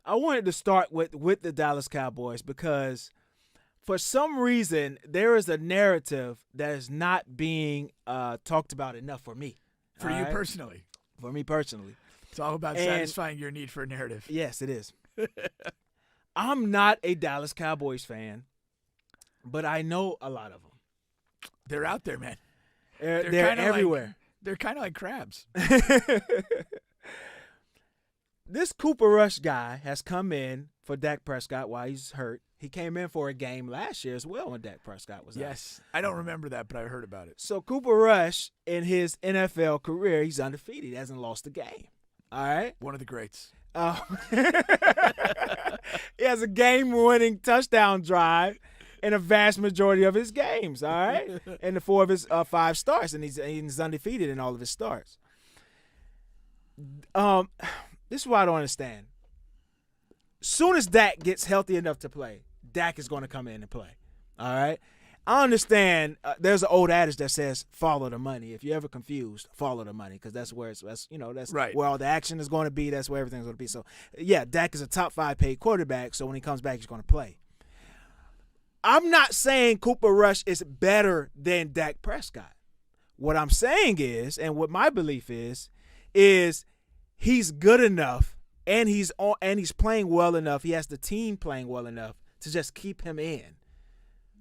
I wanted to start with the Dallas Cowboys because for some reason there is a narrative that is not being talked about enough for me. For you personally. For me personally. It's all about satisfying your need for a narrative. Yes, it is. I'm not a Dallas Cowboys fan, but I know a lot of them. They're out there, man. They're everywhere. They're kind of like crabs. This Cooper Rush guy has come in for Dak Prescott while he's hurt. He came in for a game last year as well when Dak Prescott was out. Yes. I don't remember that, but I heard about it. So Cooper Rush, in his NFL career, he's undefeated. He hasn't lost a game. All right? One of the greats. He has a game-winning touchdown drive in a vast majority of his games, all right? In the 4 of his 5 starts, and he's undefeated in all of his starts. This is what I don't understand. Soon as Dak gets healthy enough to play, Dak is going to come in and play, all right? I understand there's an old adage that says follow the money. If you're ever confused, follow the money because that's where that's right. where all the action is going to be. That's where everything's going to be. So, yeah, Dak is a top 5 paid quarterback, so when he comes back, he's going to play. I'm not saying Cooper Rush is better than Dak Prescott. What I'm saying is, and what my belief is he's good enough and he's playing well enough. He has the team playing well enough to just keep him in.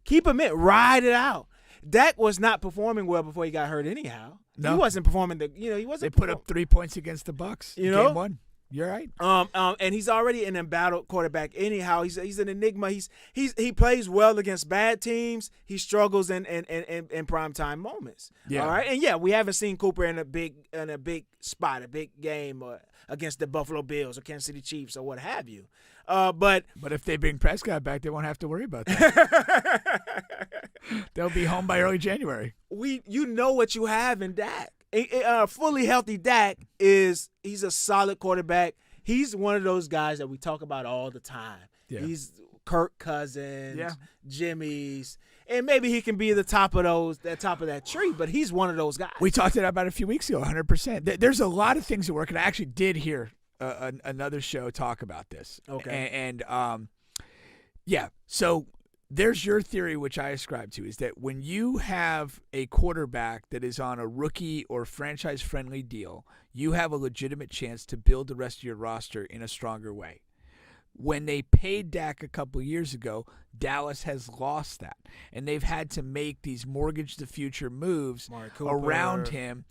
Keep him in. Ride it out. Dak was not performing well before he got hurt anyhow. No. He wasn't performing he wasn't. They put up 3 points against the Bucs. Game 1. You're right. And he's already an embattled quarterback anyhow. He's an enigma. He plays well against bad teams. He struggles in primetime moments. Yeah. All right. And yeah, we haven't seen Cooper in a big spot, a big game against the Buffalo Bills or Kansas City Chiefs or what have you. But if they bring Prescott back, they won't have to worry about that. They'll be home by early January. You know what you have in Dak. A fully healthy Dak he's a solid quarterback. He's one of those guys that we talk about all the time. Yeah. He's Kirk Cousins, Jimmy's, and maybe he can be the top of that tree, but he's one of those guys. We talked about it a few weeks ago, 100%. There's a lot of things that work, and I actually did hear another show talk about this. Okay. And so there's your theory, which I ascribe to, is that when you have a quarterback that is on a rookie or franchise-friendly deal, you have a legitimate chance to build the rest of your roster in a stronger way. When they paid Dak a couple years ago, Dallas has lost that, and they've had to make these mortgage the future moves around him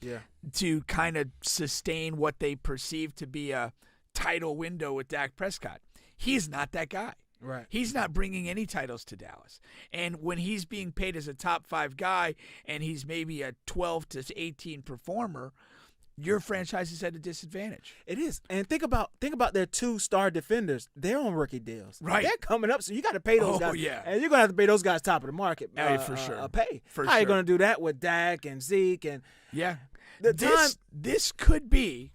to kind of sustain what they perceive to be a title window with Dak Prescott. He's not that guy. Right. He's not bringing any titles to Dallas. And when he's being paid as a top 5 guy and he's maybe a 12 to 18 performer, your franchise is at a disadvantage. It is. And think about their 2 star defenders. They're on rookie deals. Right. They're coming up, so you got to pay those guys. Oh, yeah. And you're going to have to pay those guys top of the market. For sure. Pay. For How sure. are you going to do that with Dak and Zeke? And yeah. This could be,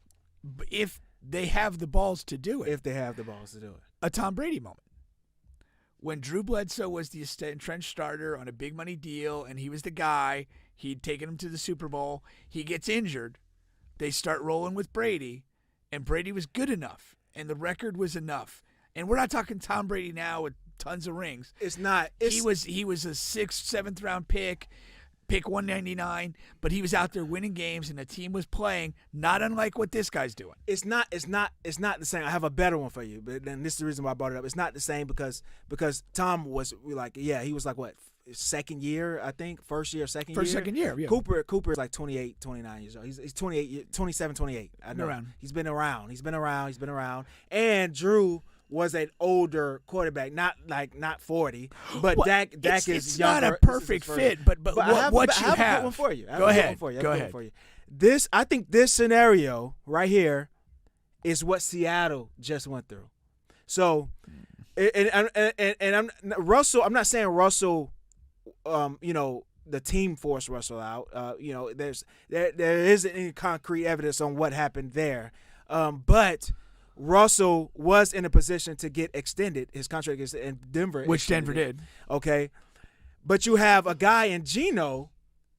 if they have the balls to do it. If they have the balls to do it. A Tom Brady moment. When Drew Bledsoe was the entrenched starter on a big money deal and he was the guy, he'd taken him to the Super Bowl, he gets injured, they start rolling with Brady, and Brady was good enough, and the record was enough. And we're not talking Tom Brady now with tons of rings. It's not. He was a 6th, 7th round pick 199, but he was out there winning games, and the team was playing, not unlike what this guy's doing. It's not the same. I have a better one for you, but then this is the reason why I brought it up. It's not the same because Tom was he was like what, second year, I think, first year, second year. Yeah. Cooper is like 28, 29 years old. He's 28, 27, 28. I know. He's been around. And Drew was an older quarterback, not 40, but Dak is younger. It's not a perfect fit, but what you have. I have a good one for you. Go ahead. Go ahead. I think this scenario right here is what Seattle just went through. So, and Russell. I'm not saying Russell. The team forced Russell out. There isn't any concrete evidence on what happened there, but Russell was in a position to get extended, his contract is in Denver. Which Denver did. Okay. But you have a guy in Geno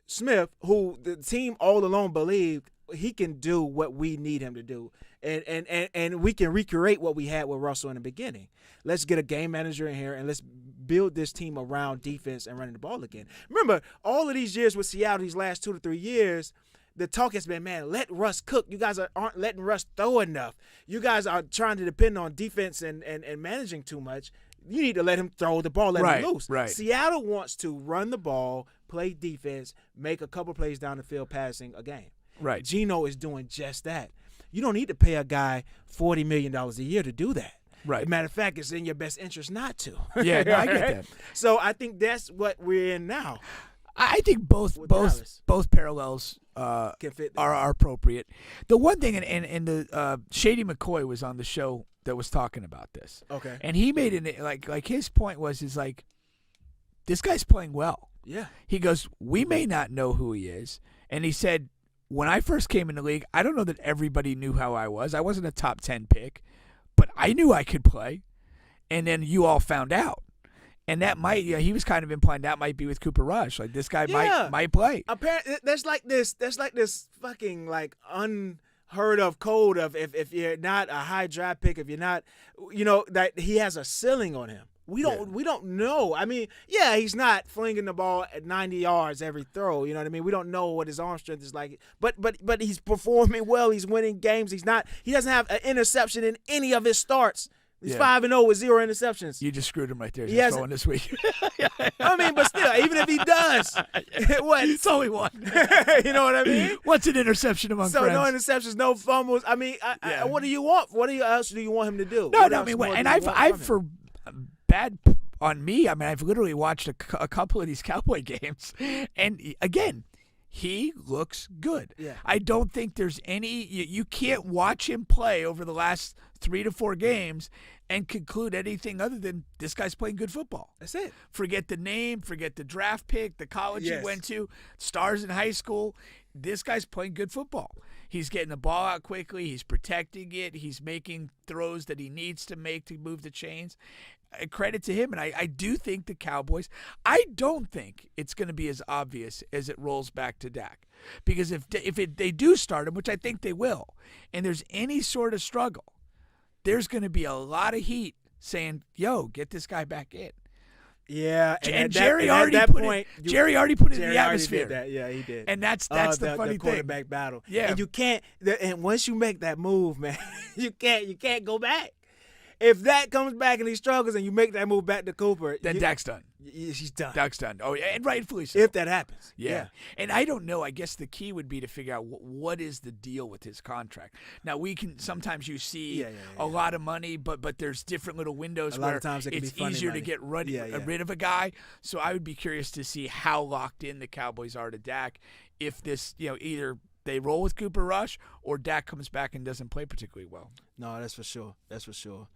Smith who the team all along believed he can do what we need him to do, and we can recreate what we had with Russell in the beginning. Let's get a game manager in here and let's build this team around defense and running the ball again. Remember, all of these years with Seattle, these last 2 to 3 years, the talk has been, man, let Russ cook. You guys aren't letting Russ throw enough. You guys are trying to depend on defense and managing too much. You need to let him throw the ball, let him loose. Right. Seattle wants to run the ball, play defense, make a couple plays down the field passing a game. Right. Geno is doing just that. You don't need to pay a guy $40 million a year to do that. Right. Matter of fact, it's in your best interest not to. Yeah, no, I get that. So I think that's what we're in now. I think both parallels Can fit are appropriate. The one thing, and the Shady McCoy was on the show that was talking about this. Okay. And he made it like his point is like, this guy's playing well. Yeah. He goes, we may not know who he is, and he said, when I first came in the league, I don't know that everybody knew how I was. I wasn't a top 10 pick, but I knew I could play, and then you all found out. And that might, he was kind of implying that might be with Cooper Rush. Like, this guy might play. Apparently, there's like this fucking like unheard of code of if you're not a high draft pick, if you're not, that he has a ceiling on him. We don't know. I mean, yeah, he's not flinging the ball at 90 yards every throw. You know what I mean? We don't know what his arm strength is like. But he's performing well. He's winning games. He doesn't have an interception in any of his starts. He's 5-0 with 0 interceptions. You just screwed him right there. He's throwing this week. I mean, but still, even if he does, what? It's only one. You know what I mean? What's an interception among friends? So no interceptions, no fumbles. I mean, what do you want? What else do you want him to do? No, I mean, and I've for bad on me. I mean, I've literally watched a couple of these Cowboy games, and again, he looks good. Yeah. I don't think there's any. You can't watch him play over the last 3 to 4 games and conclude anything other than this guy's playing good football. That's it. Forget the name, forget the draft pick, the college he went to, stars in high school. This guy's playing good football. He's getting the ball out quickly. He's protecting it. He's making throws that he needs to make to move the chains. Credit to him. And I do think the Cowboys, I don't think it's going to be as obvious as it rolls back to Dak. Because if they do start him, which I think they will, and there's any sort of struggle, there's going to be a lot of heat saying, yo, get this guy back in. Yeah, and Jerry already put it in the atmosphere. Did that. Yeah, he did. And that's the funny the quarterback thing. battle. Yeah, and you can't. And once you make that move, man, you can't go back. If that comes back and he struggles, and you make that move back to Cooper, then Dak's done. He's done. Dak's done. Oh, and rightfully so. If that happens. Yeah. And I don't know. I guess the key would be to figure out what is the deal with his contract. Now, sometimes you see a lot of money, but there's different little windows where it's easier to get rid of a guy. So I would be curious to see how locked in the Cowboys are to Dak if this, either they roll with Cooper Rush or Dak comes back and doesn't play particularly well. No, that's for sure. That's for sure.